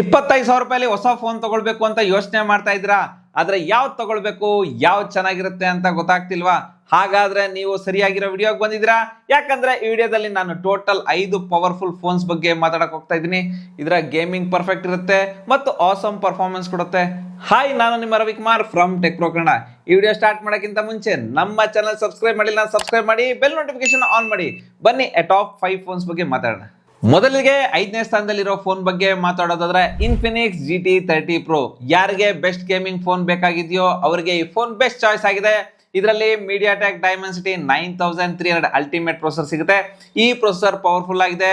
25,000 ಹೊಸ ಫೋನ್ ತಗೊಳ್ಬೇಕು ಅಂತ ಯೋಚನೆ ಮಾಡ್ತಾ ಇದ್ರಾ? ಆದ್ರೆ ಯಾವ್ದು ತಗೊಳ್ಬೇಕು, ಯಾವ್ದು ಚೆನ್ನಾಗಿರುತ್ತೆ ಅಂತ ಗೊತ್ತಾಗ್ತಿಲ್ವಾ? ಹಾಗಾದ್ರೆ ನೀವು ಸರಿಯಾಗಿರೋ ವಿಡಿಯೋಗೆ ಬಂದಿದ್ದೀರಾ. ಯಾಕಂದ್ರೆ ಈ ವಿಡಿಯೋದಲ್ಲಿ ನಾನು ಟೋಟಲ್ 5 ಪವರ್ಫುಲ್ ಫೋನ್ಸ್ ಬಗ್ಗೆ ಮಾತಾಡಕ್ ಹೋಗ್ತಾ ಇದ್ದೀನಿ. ಇದರ ಗೇಮಿಂಗ್ ಪರ್ಫೆಕ್ಟ್ ಇರುತ್ತೆ ಮತ್ತು ಆಸಮ್ ಪರ್ಫಾರ್ಮೆನ್ಸ್ ಕೊಡುತ್ತೆ. ಹಾಯ್, ನಾನು ನಿಮ್ಮ Ravikumar from tech pro Kannada. ಈ ವಿಡಿಯೋ ಸ್ಟಾರ್ಟ್ ಮಾಡೋಕ್ಕಿಂತ ಮುಂಚೆ ನಮ್ಮ ಚಾನಲ್ ಸಬ್ಸ್ಕ್ರೈಬ್ ಮಾಡಿಲ್ಲ, ಸಬ್ಸ್ಕ್ರೈಬ್ ಮಾಡಿ, ಬೆಲ್ ನೋಟಿಫಿಕೇಶನ್ ಆನ್ ಮಾಡಿ. ಬನ್ನಿ ಟಾಪ್ 5 ಫೋನ್ಸ್ ಬಗ್ಗೆ ಮಾತಾಡೋಣ. ಮೊದಲಿಗೆ 5ನೇ ಸ್ಥಾನದಲ್ಲಿರೋ ಫೋನ್ ಬಗ್ಗೆ ಮಾತಾಡೋದಾದ್ರೆ ಇನ್ಫಿನಿಕ್ಸ್ GT30 Pro. ಯಾರಿಗೆ ಬೆಸ್ಟ್ ಗೇಮಿಂಗ್ ಫೋನ್ ಬೇಕಾಗಿದೆಯೋ ಅವರಿಗೆ ಈ ಫೋನ್ ಬೆಸ್ಟ್ ಚಾಯ್ಸ್ ಆಗಿದೆ. ಇದರಲ್ಲಿ MediaTek Dimensity 9300 ಅಲ್ಟಿಮೇಟ್ ಪ್ರೊಸೆಸರ್ ಸಿಗುತ್ತೆ. ಈ ಪ್ರೊಸೆಸರ್ ಪವರ್ಫುಲ್ ಆಗಿದೆ.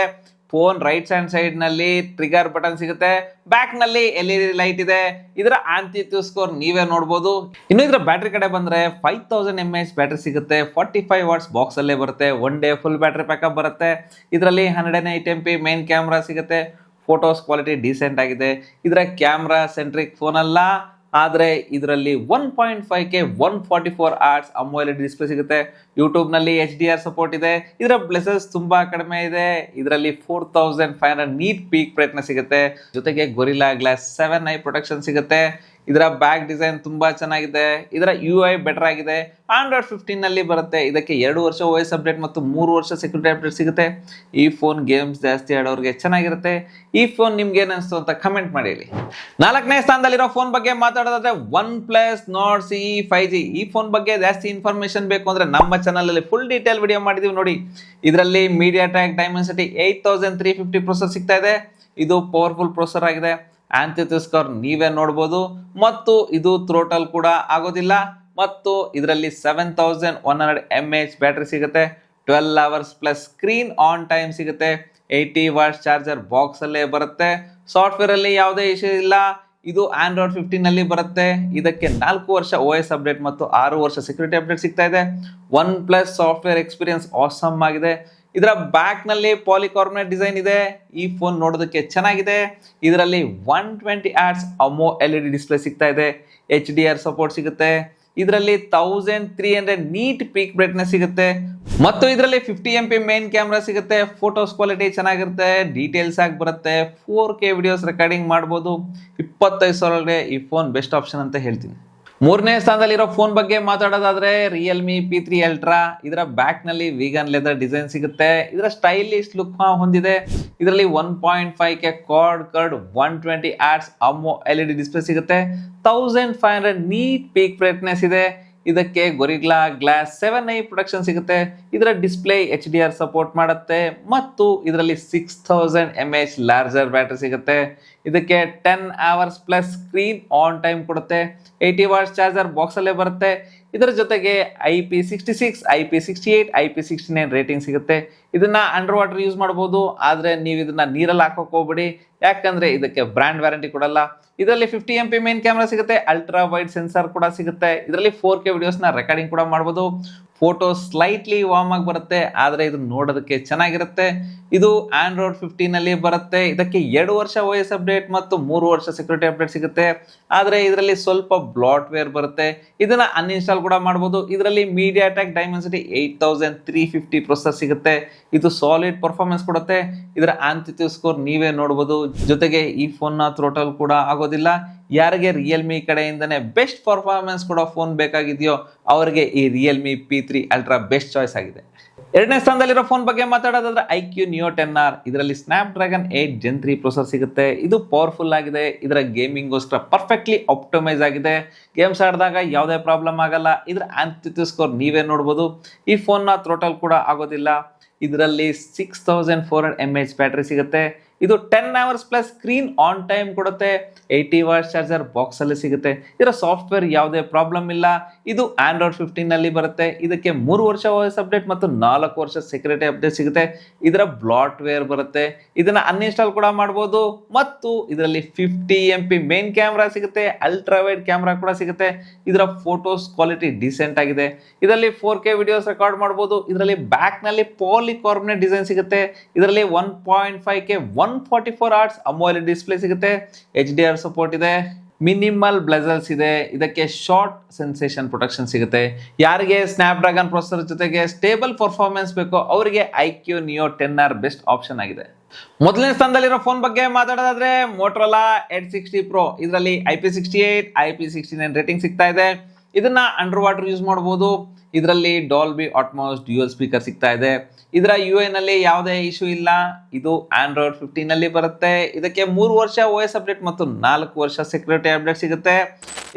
ಫೋನ್ ರೈಟ್ ಹ್ಯಾಂಡ್ ಸೈಡ್ ನಲ್ಲಿ ಟ್ರಿಗರ್ ಬಟನ್ ಸಿಗುತ್ತೆ. ಬ್ಯಾಕ್ ನಲ್ಲಿ LED ಲೈಟ್ ಇದೆ. ಇದರ ಆಂಟಿಟ್ಯೂಡ್ ಸ್ಕೋರ್ ನೀವೇ ನೋಡಬಹುದು. ಇನ್ನು ಇದರ ಬ್ಯಾಟರಿ ಕಡೆ ಬಂದ್ರೆ 5000 mAh ಬ್ಯಾಟರಿ ಸಿಗುತ್ತೆ. 45 ವಾಟ್ಸ್ ಬಾಕ್ಸ್ ಅಲ್ಲೇ ಬರುತ್ತೆ. 1 ಡೇ ಫುಲ್ ಬ್ಯಾಟರಿ ಪ್ಯಾಕಪ್ ಬರುತ್ತೆ. ಇದರಲ್ಲಿ 108MP ಮೇನ್ ಕ್ಯಾಮ್ರಾ ಸಿಗುತ್ತೆ. ಫೋಟೋಸ್ ಕ್ವಾಲಿಟಿ ಡೀಸೆಂಟ್ ಆಗಿದೆ. ಇದರ ಕ್ಯಾಮ್ರಾ ಸೆಂಟ್ರಿಕ್ ಫೋನ್ ಅಲ್ಲ, ಆದರೆ ಇದರಲ್ಲಿ 1.5K 144 Hz AMOLED ಡಿಸ್ಪ್ಲೇ ಸಿಗುತ್ತೆ. ಯೂಟ್ಯೂಬ್ ನಲ್ಲಿ HDR ಸಪೋರ್ಟ್ ಇದೆ. ಇದರ ಬ್ಲೆಸಸ್ ತುಂಬಾ ಕಡಿಮೆ ಇದೆ. ಇದರಲ್ಲಿ 4500 ನೀಟ್ ಪೀಕ್ ಬ್ರೈಟ್ನೆಸ್ ಸಿಗುತ್ತೆ. ಜೊತೆಗೆ ಗೊರಿಲ್ಲಾ ಗ್ಲಾಸ್ 7 ಐ ಪ್ರೊಟೆಕ್ಷನ್ ಸಿಗುತ್ತೆ. ಇದರ ಬ್ಯಾಕ್ ಡಿಸೈನ್ ತುಂಬಾ ಚೆನ್ನಾಗಿದೆ. ಇದರ UI ಬೆಟರ್ ಆಗಿದೆ. Android 15 ನಲ್ಲಿ ಬರುತ್ತೆ. ಇದಕ್ಕೆ 2 ವರ್ಷ OS ಅಪ್ಡೇಟ್ ಮತ್ತು 3 ವರ್ಷ ಸೆಕ್ಯೂರಿಟಿ ಅಪ್ಡೇಟ್ ಸಿಗುತ್ತೆ. ಈ ಫೋನ್ ಗೇಮ್ಸ್ ಜಾಸ್ತಿ ಆಡೋರಿಗೆ ಚೆನ್ನಾಗಿರುತ್ತೆ. ಈ ಫೋನ್ ನಿಮ್ಗೆ ಏನಿಸ್ತು ಅಂತ ಕಮೆಂಟ್ ಮಾಡಿ. 4ನೇ ಸ್ಥಾನದಲ್ಲಿರೋ ಫೋನ್ ಬಗ್ಗೆ ಮಾತಾಡೋದಾದ್ರೆ OnePlus Nord CE 5G. ಈ ಫೋನ್ ಬಗ್ಗೆ ಜಾಸ್ತಿ ಇನ್ಫಾರ್ಮೇಶನ್ ಬೇಕು ಅಂದ್ರೆ ನಮ್ಮ ಚಾನಲ್ ಅಲ್ಲಿ ಫುಲ್ ಡೀಟೇಲ್ ವಿಡಿಯೋ ಮಾಡಿದೀವಿ ನೋಡಿ. ಇದರಲ್ಲಿ MediaTek Dimensity 8350 ಪ್ರೊಸೆಸರ್ ಸಿಗ್ತಾ ಇದೆ. ಇದು ಪವರ್ಫುಲ್ ಪ್ರೊಸೆಸರ್ ಆಗಿದೆ. ಆಂಟಿಟ್ಯೂಡ್ ಸ್ಕೋರ್ ನೀವೇ ನೋಡಬಹುದು. ಮತ್ತು ಇದು ಥ್ರೋಟಲ್ ಕೂಡ ಆಗೋದಿಲ್ಲ. ಮತ್ತು ಇದರಲ್ಲಿ 7100 mAh ಬ್ಯಾಟರಿ ಸಿಗುತ್ತೆ. 12 hours plus screen on time ಸಿಗುತ್ತೆ. 80 ವಾಟ್ಸ್ ಚಾರ್ಜರ್ ಬಾಕ್ಸ್ ಅಲ್ಲೇ ಬರುತ್ತೆ. ಸಾಫ್ಟ್ವೇರ್ ಅಲ್ಲಿ ಯಾವುದೇ ಇಶ್ಯೂ ಇಲ್ಲ. ಇದು Android 15 ನಲ್ಲಿ ಬರುತ್ತೆ. ಇದಕ್ಕೆ 4 ವರ್ಷ OS ಅಪ್ಡೇಟ್ ಮತ್ತು 6 ವರ್ಷ ಸೆಕ್ಯೂರಿಟಿ ಅಪ್ಡೇಟ್ ಸಿಗ್ತಾ ಇದೆ. OnePlus ಸಾಫ್ಟ್ವೇರ್ ಎಕ್ಸ್ಪೀರಿಯನ್ಸ್ ಆಸಮ್ ಆಗಿದೆ. ಇದರ ಬ್ಯಾಕ್ ನಲ್ಲಿ ಪಾಲಿಕಾರ್ಬನೇಟ್ ಡಿಸೈನ್ ಇದೆ. ಈ ಫೋನ್ ನೋಡೋದಕ್ಕೆ ಚೆನ್ನಾಗಿದೆ. ಇದರಲ್ಲಿ 120 Hz AMOLED ಡಿಸ್ಪ್ಲೇ ಸಿಗ್ತಾ ಇದೆ. HDR ಸಪೋರ್ಟ್ ಸಿಗುತ್ತೆ. ಇದರಲ್ಲಿ 1300 ನೀಟ್ ಪೀಕ್ ಬ್ರೈಟ್ನೆಸ್ ಸಿಗುತ್ತೆ. ಮತ್ತು ಇದರಲ್ಲಿ 50MP ಮೇನ್ ಕ್ಯಾಮ್ರಾ ಸಿಗುತ್ತೆ. ಫೋಟೋಸ್ ಕ್ವಾಲಿಟಿ ಚೆನ್ನಾಗಿರುತ್ತೆ. ಡೀಟೇಲ್ಸ್ ಆಗಿ ಬರುತ್ತೆ. 4K ವಿಡಿಯೋಸ್ ರೆಕಾರ್ಡಿಂಗ್ ಮಾಡ್ಬೋದು. 25,000 ಈ ಫೋನ್ ಬೆಸ್ಟ್ ಆಪ್ಷನ್ ಅಂತ ಹೇಳ್ತೀನಿ. 3ನೇ ಸ್ಥಾನದಲ್ಲಿರೋ ಫೋನ್ ಬಗ್ಗೆ ಮಾತಾಡೋದಾದ್ರೆ Realme P3 Ultra. ಇದರ ಬ್ಯಾಕ್ ನಲ್ಲಿ ವೀಗನ್ ಲೆದರ್ ಡಿಸೈನ್ ಸಿಗುತ್ತೆ. ಇದರ ಸ್ಟೈಲಿಶ್ ಲುಕ್ ಹೊಂದಿದೆ. ಇದರಲ್ಲಿ 1.5K Quad curd 120 Hz AMOLED display ಸಿಗುತ್ತೆ. 1500 ನೀಟ್ ಪೀಕ್ ಬ್ರೈಟ್ನೆಸ್ ಇದೆ. ಇದಕ್ಕೆ ಗೊರಿಲ್ಲಾ ಗ್ಲಾಸ್ 7 ಐ ಪ್ರೊಟೆಕ್ಷನ್ ಸಿಗುತ್ತೆ. ಇದರ ಡಿಸ್ಪ್ಲೇ HDR ಸಪೋರ್ಟ್ ಮಾಡುತ್ತೆ. ಮತ್ತು ಇದರಲ್ಲಿ 6000 mAh ಲಾರ್ಜರ್ ಬ್ಯಾಟರಿ ಸಿಗುತ್ತೆ. ಇದಕ್ಕೆ 10 hours plus screen on time ಕೊಡುತ್ತೆ. 80 ವಾಟ್ಸ್ ಚಾರ್ಜರ್ ಬಾಕ್ಸ್ ಅಲ್ಲೇ ಬರುತ್ತೆ. ಇದರ ಜೊತೆಗೆ IP66, IP68, IP69 ರೇಟಿಂಗ್ ಸಿಗುತ್ತೆ. ಇದನ್ನ ಅಂಡರ್ ವಾಟರ್ ಯೂಸ್ ಮಾಡಬಹುದು. ಆದ್ರೆ ನೀವು ಇದನ್ನ ನೀರಲ್ಲಿ ಹಾಕೋಕ್ ಹೋಗ್ಬೇಡಿ, ಯಾಕಂದ್ರೆ ಇದಕ್ಕೆ ಬ್ರ್ಯಾಂಡ್ ವ್ಯಾರಂಟಿ ಕೊಡಲ್ಲ. ಇದರಲ್ಲಿ 50MP ಮೇನ್ ಕ್ಯಾಮ್ರಾ ಸಿಗುತ್ತೆ. ಅಲ್ಟ್ರಾ ವೈಡ್ ಸೆನ್ಸರ್ ಕೂಡ ಸಿಗುತ್ತೆ. ಇದರಲ್ಲಿ 4K ವಿಡಿಯೋಸ್ನ ರೆಕಾರ್ಡಿಂಗ್ ಕೂಡ ಮಾಡಬಹುದು. ಫೋಟೋ ಸ್ಲೈಟ್ಲಿ ವಾರ್ಮ್ ಆಗಿ ಬರುತ್ತೆ, ಆದರೆ ಇದು ನೋಡೋದಕ್ಕೆ ಚೆನ್ನಾಗಿರುತ್ತೆ. ಇದು Android 15 ನಲ್ಲಿ ಬರುತ್ತೆ. ಇದಕ್ಕೆ 2 ವರ್ಷ OS ಅಪ್ಡೇಟ್ ಮತ್ತು 3 ವರ್ಷ ಸೆಕ್ಯೂರಿಟಿ ಅಪ್ಡೇಟ್ ಸಿಗುತ್ತೆ. ಆದರೆ ಇದರಲ್ಲಿ ಸ್ವಲ್ಪ ಬ್ಲಾಟ್ವೇರ್ ಬರುತ್ತೆ. ಇದನ್ನ ಅನ್ಇನ್ಸ್ಟಾಲ್ ಕೂಡ ಮಾಡಬಹುದು. ಇದರಲ್ಲಿ MediaTek Dimensity 8350 ಪ್ರೊಸೆಸರ್ ಸಿಗುತ್ತೆ. ಇದು ಸಾಲಿಡ್ ಪರ್ಫಾರ್ಮೆನ್ಸ್ ಕೊಡುತ್ತೆ. ಇದರ ಆಂಟಿಟ್ಯೂಡ್ ಸ್ಕೋರ್ ನೀವೇ ನೋಡಬಹುದು. ಜೊತೆಗೆ ಈ ಫೋನ್ ನ ಥ್ರೋಟಲ್ ಕೂಡ ಆಗೋದಿಲ್ಲ. ಯಾರಿಗೆ Realme ಕಡೆಯಿಂದನೇ ಬೆಸ್ಟ್ ಪರ್ಫಾರ್ಮೆನ್ಸ್ ಕೊಡೋ ಫೋನ್ ಬೇಕಾಗಿದೆಯೋ ಅವರಿಗೆ ಈ Realme P3 Ultra best choice ಆಗಿದೆ. 2ನೇ ಸ್ಥಾನದಲ್ಲಿರೋ ಫೋನ್ ಬಗ್ಗೆ ಮಾತಾಡೋದಾದ್ರೆ iQ Neo 10R. ಇದರಲ್ಲಿ Snapdragon 8 Gen 3 ಪ್ರೊಸೆಸರ್ ಸಿಗುತ್ತೆ. ಇದು ಪವರ್ಫುಲ್ ಆಗಿದೆ. ಇದರ ಗೇಮಿಂಗ್ಗೋಸ್ಕರ ಪರ್ಫೆಕ್ಟ್ಲಿ ಆಪ್ಟಿಮೈಸ್ ಆಗಿದೆ. ಗೇಮ್ಸ್ ಆಡಿದಾಗ ಯಾವುದೇ ಪ್ರಾಬ್ಲಮ್ ಆಗಲ್ಲ. ಇದರ ಆಂಟಿಟ್ಯೂಡ್ ಸ್ಕೋರ್ ನೀವೇ ನೋಡಬಹುದು. ಈ ಫೋನ್ ನ ಥ್ರೋಟಲ್ ಕೂಡ ಆಗೋದಿಲ್ಲ. ಇದರಲ್ಲಿ 6400 mAh ಬ್ಯಾಟರಿ ಸಿಗುತ್ತೆ. ಇದು 10 hours plus screen on time ಕೊಡುತ್ತೆ. 80 ವಾಟ್ಸ್ ಚಾರ್ಜರ್ ಬಾಕ್ಸ್ ಅಲ್ಲಿ ಸಿಗುತ್ತೆ. ಇದರ ಸಾಫ್ಟ್ವೇರ್ ಯಾವುದೇ ಪ್ರಾಬ್ಲಮ್ ಇಲ್ಲ. ಇದು Android 15 ನಲ್ಲಿ ಬರುತ್ತೆ. ಇದಕ್ಕೆ 3 ವರ್ಷ OS ಅಪ್ಡೇಟ್ ಮತ್ತು 4 ವರ್ಷ ಸೆಕ್ಯೂರಿಟಿ ಅಪ್ಡೇಟ್ ಸಿಗುತ್ತೆ. ಇದರ ಬ್ಲಾಟ್ವೇರ್ ಬರುತ್ತೆ. ಇದನ್ನ ಅನ್ಇನ್ಸ್ಟಾಲ್ ಕೂಡ ಮಾಡಬಹುದು. ಮತ್ತು ಇದರಲ್ಲಿ 50MP ಮೇನ್ ಕ್ಯಾಮ್ರಾ ಸಿಗುತ್ತೆ. ಅಲ್ಟ್ರಾ ವೈಡ್ ಕ್ಯಾಮ್ರಾ ಕೂಡ ಸಿಗುತ್ತೆ. ಇದರ ಫೋಟೋಸ್ ಕ್ವಾಲಿಟಿ ಡೀಸೆಂಟ್ ಆಗಿದೆ. ಇದರಲ್ಲಿ 4K ವಿಡಿಯೋಸ್ ರೆಕಾರ್ಡ್ ಮಾಡಬಹುದು. ಇದರಲ್ಲಿ ಬ್ಯಾಕ್ ನಲ್ಲಿ ಪಾಲಿಕಾರ್ಬನೇಟ್ ಡಿಸೈನ್ ಸಿಗುತ್ತೆ. ಇದರಲ್ಲಿ 1.5K 144 Hz AMOLED ಡಿಸ್ಪ್ಲೇ ಸಿಗುತ್ತೆ. HDR ಸಪೋರ್ಟ್ ಇದೆ. ಮಿನಿಮಲ್ ಬ್ಲೆಸಲ್ಸ್ ಇದೆ, ಇದಕ್ಕೆ ಶಾರ್ಟ್ ಸೆನ್ಸೇಷನ್ ಪ್ರೊಟೆಕ್ಷನ್ ಸಿಗುತ್ತೆ. ಯಾರಿಗೆ ಸ್ನ್ಯಾಪ್ ಡ್ರ್ಯಾಗನ್ ಪ್ರೊಸೆಸರ್ ಜೊತೆಗೆ ಸ್ಟೇಬಲ್ ಪರ್ಫಾರ್ಮೆನ್ಸ್ ಬೇಕೋ ಅವರಿಗೆ IQ Neo 10R best option ಆಗಿದೆ. ಮೊದಲನೇ ಸ್ಥಾನದಲ್ಲಿರೋ ಫೋನ್ ಬಗ್ಗೆ ಮಾತಾಡೋದಾದ್ರೆ ಮೋಟರೋಲಾ ಎಡ್ಜ್ 60 Pro. ಇದರಲ್ಲಿ IP68 IP69 ರೇಟಿಂಗ್ ಸಿಗ್ತಾ ಇದೆ. ಇದನ್ನ ಅಂಡರ್ ವಾಟರ್ ಯೂಸ್ ಮಾಡಬಹುದು. ಇದರಲ್ಲಿ ಡಾಲ್ಬಿ ಅಟ್ಮಾಸ್ ಡ್ಯೂಯಲ್ ಸ್ಪೀಕರ್ ಸಿಗ್ತಾ ಇದೆ. ಇದರ UI ನಲ್ಲಿ ಯಾವುದೇ ಇಶ್ಯೂ ಇಲ್ಲ. ಇದು Android 15 ನಲ್ಲಿ ಬರುತ್ತೆ. ಇದಕ್ಕೆ 3 ವರ್ಷ OS ಅಪ್ಡೇಟ್ ಮತ್ತು 4 ವರ್ಷ ಸೆಕ್ಯೂರಿಟಿ ಅಪ್ಡೇಟ್ ಸಿಗುತ್ತೆ.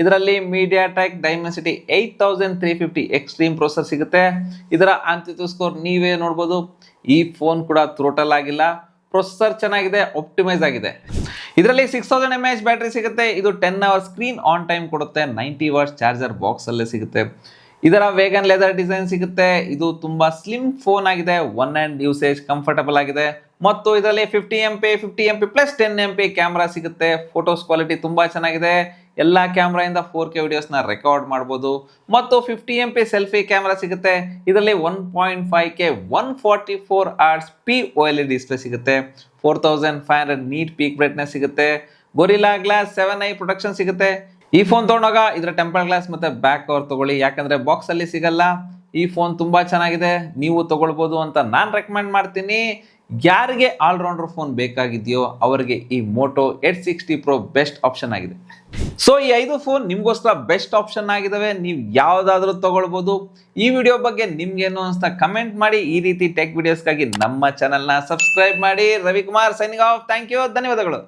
ಇದರಲ್ಲಿ MediaTek Dimensity 8350 ಎಕ್ಸ್ಟ್ರೀಮ್ ಪ್ರೊಸೆಸರ್ ಸಿಗುತ್ತೆ. ಇದರ AnTuTu ಸ್ಕೋರ್ ನೀವೇ ನೋಡ್ಬೋದು. ಈ ಫೋನ್ ಕೂಡ ಥ್ರೋಟಲ್ ಆಗಿಲ್ಲ, ಪ್ರೊಸೆಸರ್ ಚೆನ್ನಾಗಿದೆ, ಆಪ್ಟಿಮೈಸ್ ಆಗಿದೆ. ಇದರಲ್ಲಿ 6000 mAh ಬ್ಯಾಟರಿ ಸಿಗುತ್ತೆ. ಇದು 10 ಅವರ್ ಸ್ಕ್ರೀನ್ ಆನ್ ಟೈಮ್ ಕೊಡುತ್ತೆ. 90 ವಾಟ್ಸ್ ಚಾರ್ಜರ್ ಬಾಕ್ಸ್ ಅಲ್ಲೇ ಸಿಗುತ್ತೆ. ಇದರ ವೇಗನ್ ಲೆದರ್ ಡಿಸೈನ್ ಸಿಗುತ್ತೆ. ಇದು ತುಂಬಾ ಸ್ಲಿಮ್ ಫೋನ್ ಆಗಿದೆ. ಒನ್ ಹ್ಯಾಂಡ್ ಯೂಸೇಜ್ ಕಂಫರ್ಟಬಲ್ ಆಗಿದೆ ಮತ್ತು ಇದರಲ್ಲಿ 50MP ಪ್ಲಸ್ 10MP ಕ್ಯಾಮ್ರಾ ಸಿಗುತ್ತೆ. ಫೋಟೋಸ್ ಕ್ವಾಲಿಟಿ ತುಂಬಾ ಚೆನ್ನಾಗಿದೆ. ಎಲ್ಲ ಕ್ಯಾಮ್ರಾಯಿಂದ 4K ವಿಡಿಯೋಸ್ನ ರೆಕಾರ್ಡ್ ಮಾಡ್ಬೋದು ಮತ್ತು 50MP ಸೆಲ್ಫಿ ಕ್ಯಾಮ್ರಾ ಸಿಗುತ್ತೆ. ಇದರಲ್ಲಿ 1.5K 144Hz POLED ಡಿಸ್ಪ್ಲೇ ಸಿಗುತ್ತೆ. 4500 ನೀಟ್ ಪೀಕ್ ಬ್ರೈಟ್ನೆಸ್ ಸಿಗುತ್ತೆ. ಗೊರಿಲ್ಲಾ ಗ್ಲಾಸ್ 7i ಪ್ರೊಟೆಕ್ಷನ್ ಸಿಗುತ್ತೆ. ಈ ಫೋನ್ ತಗೊಂಡಾಗ ಇದರ ಟೆಂಪರ್ ಗ್ಲಾಸ್ ಮತ್ತೆ ಬ್ಯಾಕ್ ಕವರ್ ತಗೊಳ್ಳಿ, ಯಾಕಂದ್ರೆ ಬಾಕ್ಸ್ ಅಲ್ಲಿ ಸಿಗಲ್ಲ. ಈ ಫೋನ್ ತುಂಬಾ ಚೆನ್ನಾಗಿದೆ, ನೀವು ತಗೊಳ್ಬೋದು ಅಂತ ನಾನು ರೆಕಮೆಂಡ್ ಮಾಡ್ತೀನಿ. ಯಾರಿಗೆ ಆಲ್ರೌಂಡರ್ ಫೋನ್ ಬೇಕಾಗಿದೆಯೋ ಅವರಿಗೆ ಈ moto edge 60 Pro best option ಆಗಿದೆ. ಸೊ ಈ 5 ಫೋನ್ ನಿಮ್ಗೋಸ್ಕರ ಬೆಸ್ಟ್ ಆಪ್ಷನ್ ಆಗಿದಾವೆ. ನೀವು ಯಾವ್ದಾದ್ರೂ ತಗೊಳ್ಬೋದು. ಈ ವಿಡಿಯೋ ಬಗ್ಗೆ ನಿಮ್ಗೇನು ಅನ್ಸ್ತಾ ಕಮೆಂಟ್ ಮಾಡಿ. ಈ ರೀತಿ ಟೆಕ್ ವಿಡಿಯೋಸ್ಗಾಗಿ ನಮ್ಮ ಚಾನಲ್ನ ಸಬ್ಸ್ಕ್ರೈಬ್ ಮಾಡಿ. Ravikumar signing off. Thank you, ಧನ್ಯವಾದಗಳು.